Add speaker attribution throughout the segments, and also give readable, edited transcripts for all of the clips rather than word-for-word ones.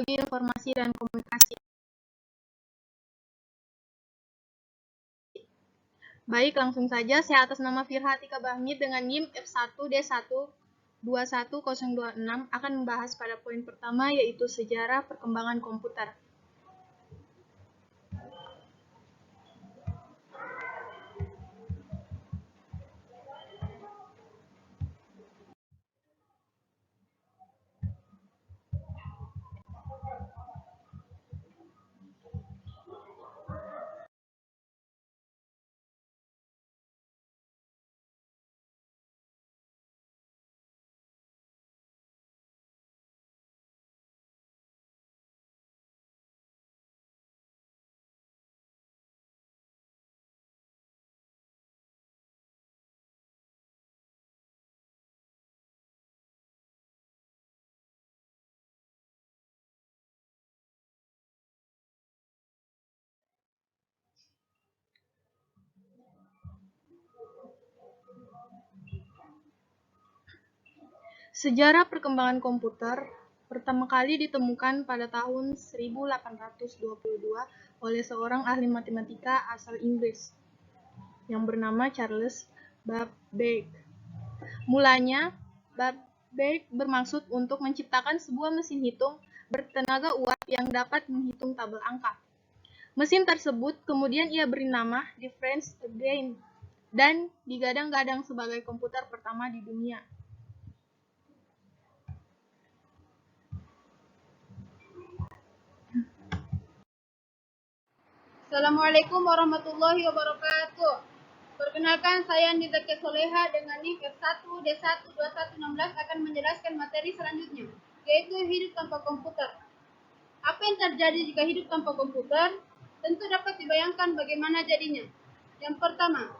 Speaker 1: Teknologi Informasi dan Komunikasi. Baik, langsung saja saya atas nama Firha Atika Bahmid dengan NIM F1D1 21026 akan membahas pada poin pertama, yaitu sejarah perkembangan komputer. Sejarah perkembangan komputer pertama kali ditemukan pada tahun 1822 oleh seorang ahli matematika asal Inggris yang bernama Charles Babbage. Mulanya, Babbage bermaksud untuk menciptakan sebuah mesin hitung bertenaga uap yang dapat menghitung tabel angka. Mesin tersebut kemudian ia beri nama Difference Again dan digadang-gadang sebagai komputer pertama di dunia. Assalamualaikum warahmatullahi wabarakatuh. Perkenalkan, saya Nita Soleha dengan NIM F1D12116 akan menjelaskan materi selanjutnya, yaitu hidup tanpa komputer. Apa yang terjadi jika hidup tanpa komputer? Tentu dapat dibayangkan bagaimana jadinya. Yang pertama,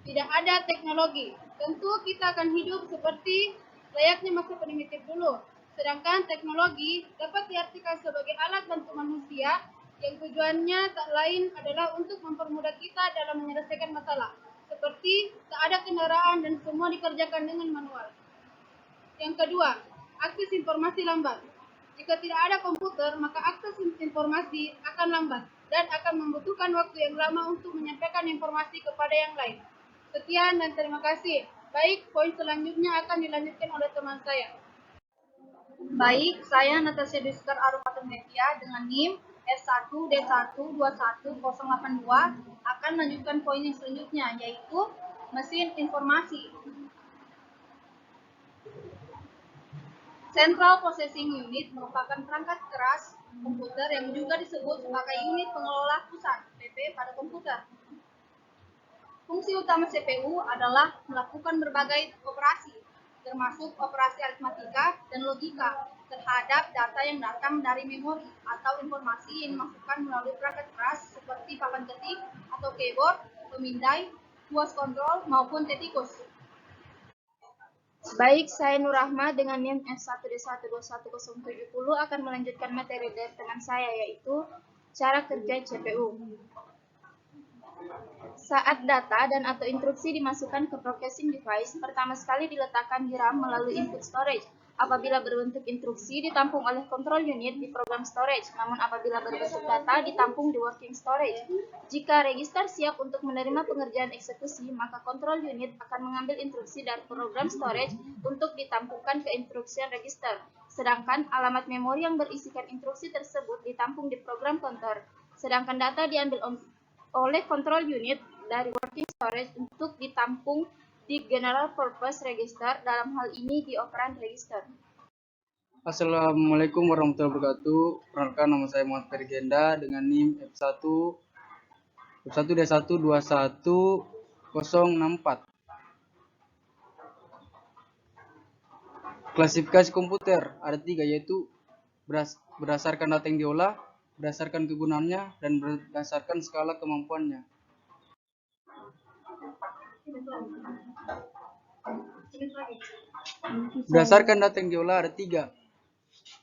Speaker 1: tidak ada teknologi. Tentu kita akan hidup seperti layaknya masa primitif dulu. Sedangkan teknologi dapat diartikan sebagai alat bantu manusia yang tujuannya tak lain adalah untuk mempermudah kita dalam menyelesaikan masalah. Seperti tak ada kendaraan dan semua dikerjakan dengan manual. Yang kedua, akses informasi lambat. Jika tidak ada komputer, maka akses informasi akan lambat dan akan membutuhkan waktu yang lama untuk menyampaikan informasi kepada yang lain. Sekian dan terima kasih. Baik, poin selanjutnya akan dilanjutkan oleh teman saya. Baik, saya Natasha Diskar Arumatemetia dengan NIM S1D1211082 akan melanjutkan poin yang selanjutnya, yaitu mesin informasi. Central Processing Unit merupakan perangkat keras komputer yang juga disebut sebagai unit pengelola pusat (PP) pada komputer. Fungsi utama CPU adalah melakukan berbagai operasi, termasuk operasi aritmatika dan logika terhadap data yang datang dari memori atau informasi yang dimasukkan melalui perangkat keras seperti papan ketik atau keyboard, pemindai, voice control maupun tetikus. Baik, saya Nur Rahma dengan NIM F1D1211070 akan melanjutkan materi dari teman saya, yaitu cara kerja CPU. Saat data dan atau instruksi dimasukkan ke processing device, pertama sekali diletakkan di RAM melalui input storage. Apabila berbentuk instruksi, ditampung oleh control unit di program storage, namun apabila berbentuk data, ditampung di working storage. Jika register siap untuk menerima pengerjaan eksekusi, maka control unit akan mengambil instruksi dari program storage untuk ditampungkan ke instruction register. Sedangkan alamat memori yang berisikan instruksi tersebut ditampung di program counter. Sedangkan data diambil oleh control unit dari working storage untuk ditampung di general purpose register, dalam hal ini di operand register.
Speaker 2: Assalamualaikum warahmatullahi wabarakatuh. Perkenalkan, nama saya Muhammad Fergenda dengan NIM F1D1211064. Klasifikasi komputer ada 3, yaitu berdasarkan data yang diolah, berdasarkan kegunaannya, dan berdasarkan skala kemampuannya. Berdasarkan data yang diolah ada 3,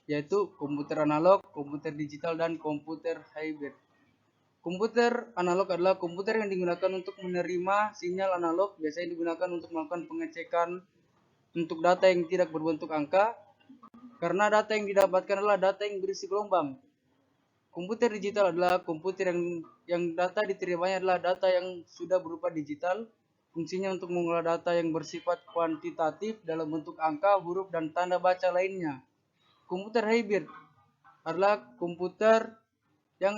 Speaker 2: yaitu komputer analog, komputer digital, dan komputer hybrid. Komputer analog adalah komputer yang digunakan untuk menerima sinyal analog, biasanya digunakan untuk melakukan pengecekan untuk data yang tidak berbentuk angka. karena data yang didapatkan adalah data yang berisi gelombang. Komputer digital adalah komputer yang data diterimanya adalah data yang sudah berupa digital. Fungsinya untuk mengolah data yang bersifat kuantitatif dalam bentuk angka, huruf, dan tanda baca lainnya. Komputer hybrid adalah komputer yang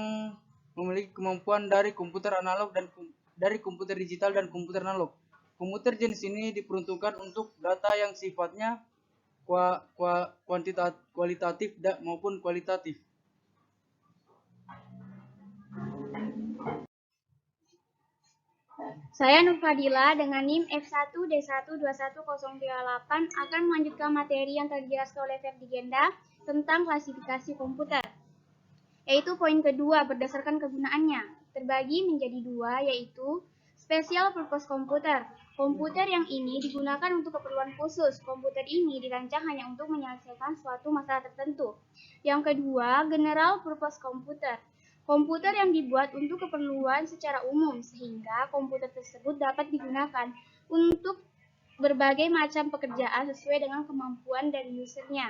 Speaker 2: memiliki kemampuan dari komputer analog dan dari komputer digital dan komputer analog. Komputer jenis ini diperuntukkan untuk data yang sifatnya kualitatif maupun kualitatif.
Speaker 3: Saya Nur Fadila dengan NIM F1D12108 akan melanjutkan materi yang terjelaskan oleh Ferdi Genda tentang klasifikasi komputer. Yaitu poin kedua berdasarkan kegunaannya. Terbagi menjadi dua, yaitu special purpose komputer. Komputer yang ini digunakan untuk keperluan khusus. Komputer ini dirancang hanya untuk menyelesaikan suatu masalah tertentu. Yang kedua, general purpose komputer. Komputer yang dibuat untuk keperluan secara umum, sehingga komputer tersebut dapat digunakan untuk berbagai macam pekerjaan sesuai dengan kemampuan dari usernya.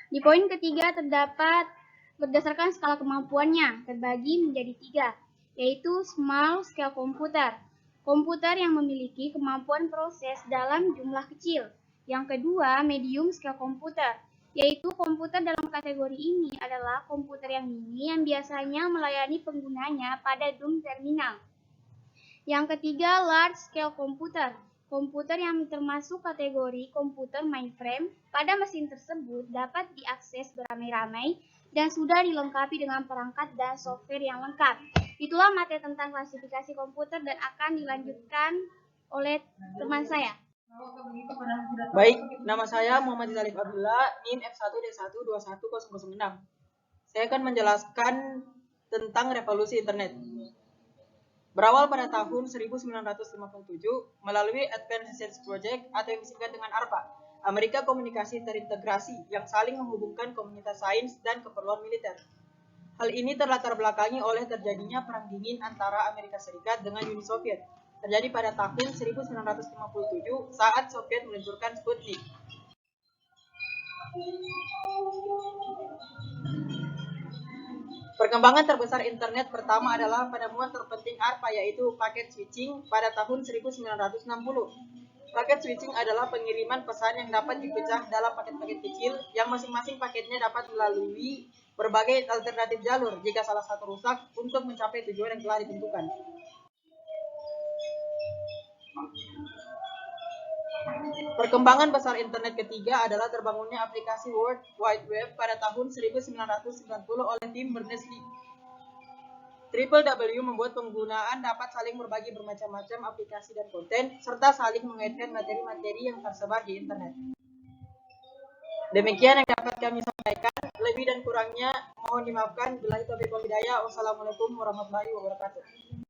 Speaker 3: Di poin ketiga terdapat berdasarkan skala kemampuannya, terbagi menjadi tiga, yaitu small scale komputer. Komputer yang memiliki kemampuan proses dalam jumlah kecil. Yang kedua, medium scale komputer, yaitu komputer dalam kategori ini adalah komputer yang mini yang biasanya melayani penggunanya pada dumb terminal. Yang ketiga, large scale komputer. Komputer yang termasuk kategori komputer mainframe pada mesin tersebut dapat diakses beramai-ramai dan sudah dilengkapi dengan perangkat dan software yang lengkap. Itulah materi tentang klasifikasi komputer dan akan dilanjutkan oleh teman saya.
Speaker 4: Baik, nama saya Muhammad Zalif Abdullah, NIM F1D1211006. Saya akan menjelaskan tentang revolusi internet. Berawal pada tahun 1957 melalui Advanced Research Project atau yang disingkat dengan ARPA, Amerika Komunikasi Terintegrasi yang saling menghubungkan komunitas sains dan keperluan militer. Hal ini terlatar belakangi oleh terjadinya perang dingin antara Amerika Serikat dengan Uni Soviet. Terjadi pada tahun 1957 saat Soviet meluncurkan Sputnik. Perkembangan terbesar internet pertama adalah penemuan terpenting ARPA, yaitu paket switching pada tahun 1960. Paket switching adalah pengiriman pesan yang dapat dipecah dalam paket-paket kecil yang masing-masing paketnya dapat melalui berbagai alternatif jalur jika salah satu rusak untuk mencapai tujuan yang telah ditentukan. Perkembangan besar internet ketiga adalah terbangunnya aplikasi World Wide Web pada tahun 1990 oleh Tim Berners-Lee. www membuat penggunaan dapat saling berbagi bermacam-macam aplikasi dan konten, serta saling mengaitkan materi-materi yang tersebar di internet. Demikian yang dapat kami sampaikan, lebih dan kurangnya mohon dimaafkan. Billahi taufiq wal hidayah. Wassalamualaikum warahmatullahi wabarakatuh.